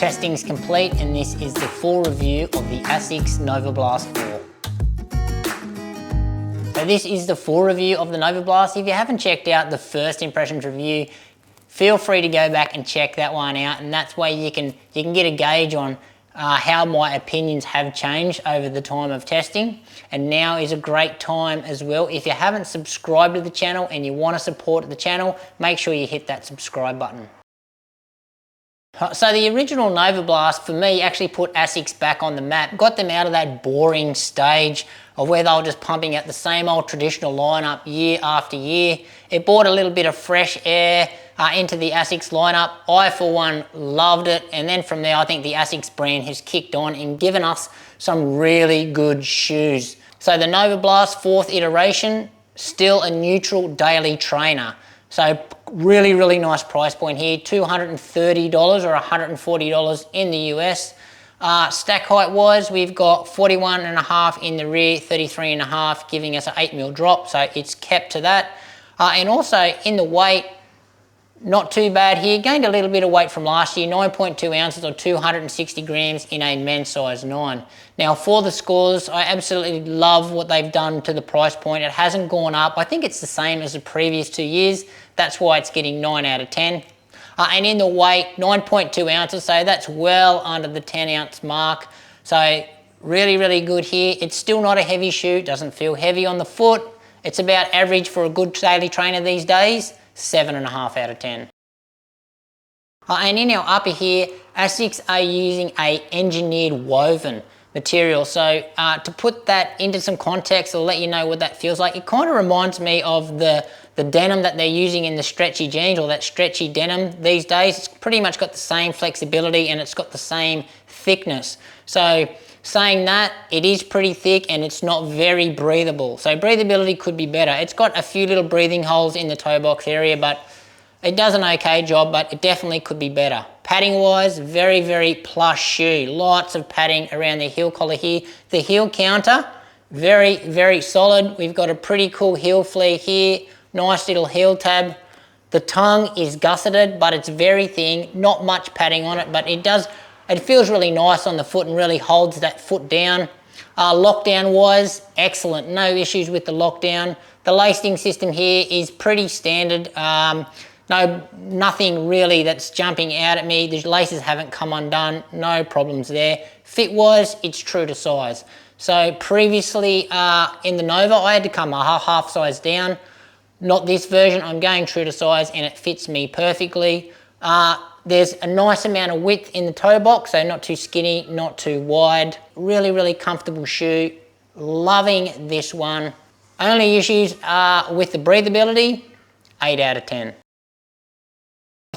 testing is complete, and this is the full review of the ASICS NOVABLAST 4. So this is the full review of the NOVABLAST. If you haven't checked out the first impressions review, feel free to go back and check that one out, and that's where you can get a gauge on how my opinions have changed over the time of testing. And now is a great time as well. If you haven't subscribed to the channel and you want to support the channel, make sure you hit that subscribe button. So the original NOVABLAST for me actually put ASICS back on the map, got them out of that boring stage of where they were just pumping out the same old traditional lineup year after year. It brought a little bit of fresh air into the ASICS lineup. I, for one, loved it. And then from there, I think the ASICS brand has kicked on and given us some really good shoes. So the NOVABLAST 4th iteration, still a neutral daily trainer. So really, really nice price point here, $230 or $140 in the US. Stack height wise, we've got 41.5 in the rear, 33.5, giving us an 8mm drop, so it's kept to that. And also in the weight, not too bad here. Gained a little bit of weight from last year, 9.2 ounces or 260 grams in a men's size 9. Now for the scores, I absolutely love what they've done to the price point. It hasn't gone up. I think it's the same as the previous 2 years. That's why it's getting 9 out of 10. And in the weight, 9.2 ounces, so that's well under the 10 ounce mark. So really, really good here. It's still not a heavy shoe, doesn't feel heavy on the foot. It's about average for a good daily trainer these days, 7.5 out of 10. And in our upper here, ASICS are using a engineered woven material. So to put that into some context, I'll let you know what that feels like. It kind of reminds me of the denim that they're using in the stretchy jeans, or that stretchy denim these days. It's pretty much got the same flexibility and it's got the same thickness. So saying that, it is pretty thick and it's not very breathable. So breathability could be better. It's got a few little breathing holes in the toe box area, but it does an okay job, but it definitely could be better. Padding wise, very, very plush shoe. Lots of padding around the heel collar here. The heel counter, very, very solid. We've got a pretty cool heel flea here. Nice little heel tab. The tongue is gusseted, but it's very thin. Not much padding on it, but it feels really nice on the foot and really holds that foot down. Lockdown wise, excellent. No issues with the lockdown. The lacing system here is pretty standard. Nothing really that's jumping out at me. The laces haven't come undone. No problems there. Fit wise, it's true to size. So previously in the Nova, I had to come a half size down. Not this version, I'm going true to size and it fits me perfectly. There's a nice amount of width in the toe box, so not too skinny, not too wide. Really, really comfortable shoe. Loving this one. Only issues are with the breathability, 8 out of 10.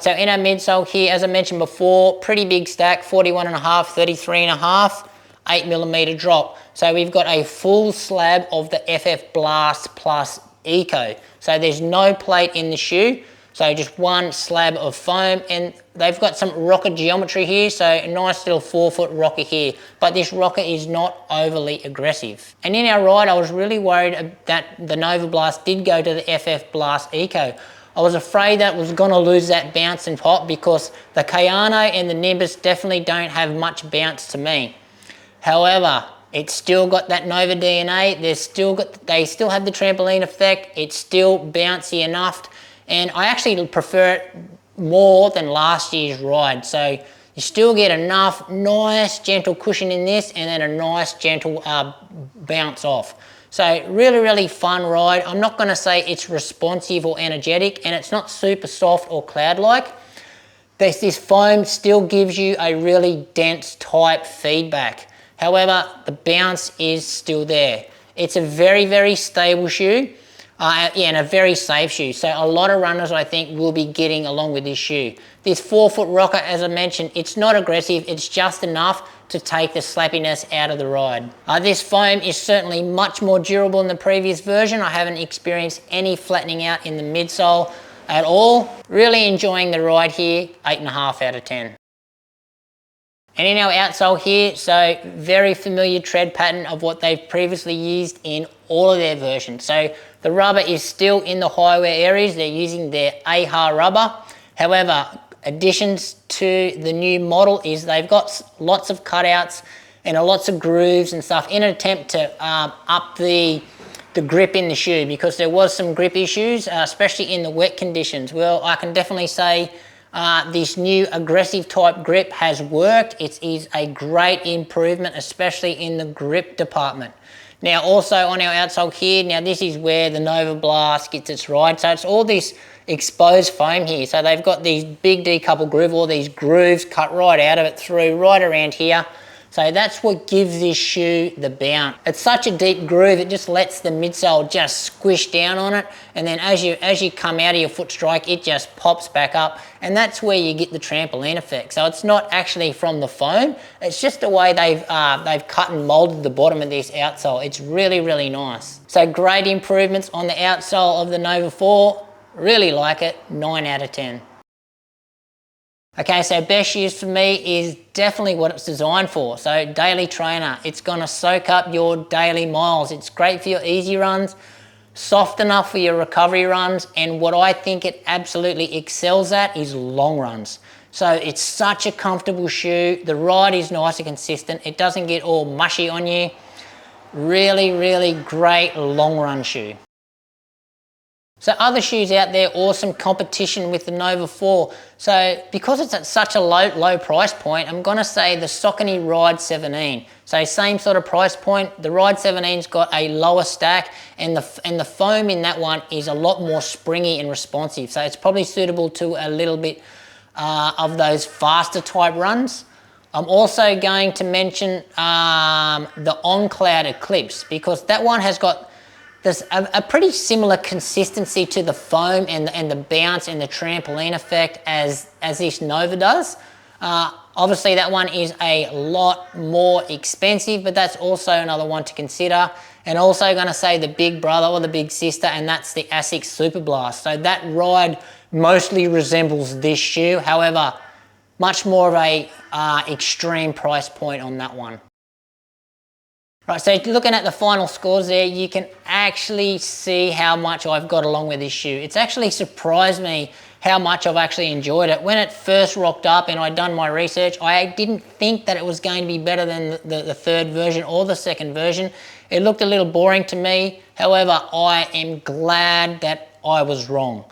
So in our midsole here, as I mentioned before, pretty big stack, 41.5, 33.5, 8mm drop. So we've got a full slab of the FF Blast Plus Eco. So there's no plate in the shoe, so just one slab of foam, and they've got some rocker geometry here, so a nice little 4-foot rocker here, but this rocker is not overly aggressive. And in our ride, I was really worried that the NOVABLAST did go to the FF Blast Eco. I was afraid that was going to lose that bounce and pop because the Kayano and the Nimbus definitely don't have much bounce to me. However, it's still got that Nova DNA. They still have the trampoline effect. It's still bouncy enough, and I actually prefer it more than last year's ride. So you still get enough nice gentle cushion in this, and then a nice gentle bounce off. So really, really fun ride. I'm not going to say it's responsive or energetic, and it's not super soft or cloud-like. This foam still gives you a really dense type feedback. However, the bounce is still there. It's a very, very stable shoe, and a very safe shoe. So a lot of runners, I think, will be getting along with this shoe. This 4-foot rocker, as I mentioned, it's not aggressive. It's just enough to take the slappiness out of the ride. This foam is certainly much more durable than the previous version. I haven't experienced any flattening out in the midsole at all. Really enjoying the ride here, 8.5 out of 10. And in our outsole here, so very familiar tread pattern of what they've previously used in all of their versions. So the rubber is still in the high wear areas. They're using their AHA rubber. However, additions to the new model is they've got lots of cutouts and lots of grooves and stuff in an attempt to up the grip in the shoe, because there was some grip issues, especially in the wet conditions. Well, I can definitely say this new aggressive type grip has worked. It is a great improvement, especially in the grip department. Now also on our outsole here, now this is where the NOVABLAST gets its ride. So it's all this exposed foam here. So they've got these big decoupled groove, all these grooves cut right out of it through right around here. So that's what gives this shoe the bounce. It's such a deep groove, it just lets the midsole just squish down on it, and then as you come out of your foot strike, it just pops back up, and that's where you get the trampoline effect. So it's not actually from the foam, it's just the way they've cut and molded the bottom of this outsole. It's really, really nice. So great improvements on the outsole of the Nova 4. Really like it, 9 out of 10. Okay, so best use for me is definitely what it's designed for. So daily trainer, it's gonna soak up your daily miles. It's great for your easy runs, soft enough for your recovery runs, and what I think it absolutely excels at is long runs. So it's such a comfortable shoe. The ride is nice and consistent. It doesn't get all mushy on you. Really, really great long run shoe. So other shoes out there, awesome competition with the Nova 4. So because it's at such a low price point, I'm gonna say the Saucony Ride 17. So same sort of price point. The Ride 17's got a lower stack, and the foam in that one is a lot more springy and responsive. So it's probably suitable to a little bit of those faster type runs. I'm also going to mention the On-Cloud Eclipse, because that one has got there's a pretty similar consistency to the foam and the bounce and the trampoline effect as this Nova does. Obviously that one is a lot more expensive, but that's also another one to consider. And also going to say the big brother or the big sister, and that's the ASICS NOVABLAST. So that ride mostly resembles this shoe, however, much more of a extreme price point on that one. Right, so looking at the final scores there, you can actually see how much I've got along with this shoe. It's actually surprised me how much I've actually enjoyed it. When it first rocked up and I'd done my research, I didn't think that it was going to be better than the third version or the second version. It looked a little boring to me. However, I am glad that I was wrong.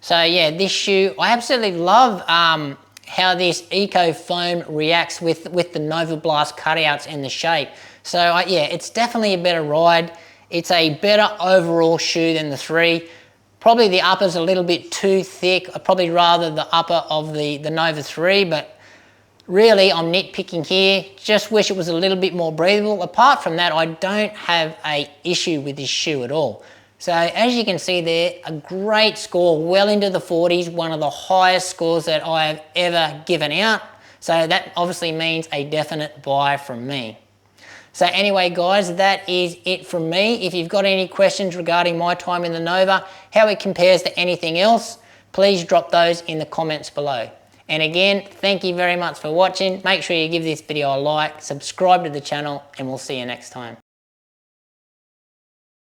So yeah, this shoe, I absolutely love how this Eco Foam reacts with the NOVABLAST cutouts and the shape. So yeah, it's definitely a better ride. It's a better overall shoe than the 3. Probably the upper's a little bit too thick. I'd probably rather the upper of the Nova 3, but really I'm nitpicking here. Just wish it was a little bit more breathable. Apart from that, I don't have an issue with this shoe at all. So as you can see there, a great score, well into the 40s, one of the highest scores that I have ever given out. So that obviously means a definite buy from me. So anyway guys, that is it from me. If you've got any questions regarding my time in the Nova, how it compares to anything else, please drop those in the comments below. And again, thank you very much for watching. Make sure you give this video a like, subscribe to the channel, and we'll see you next time.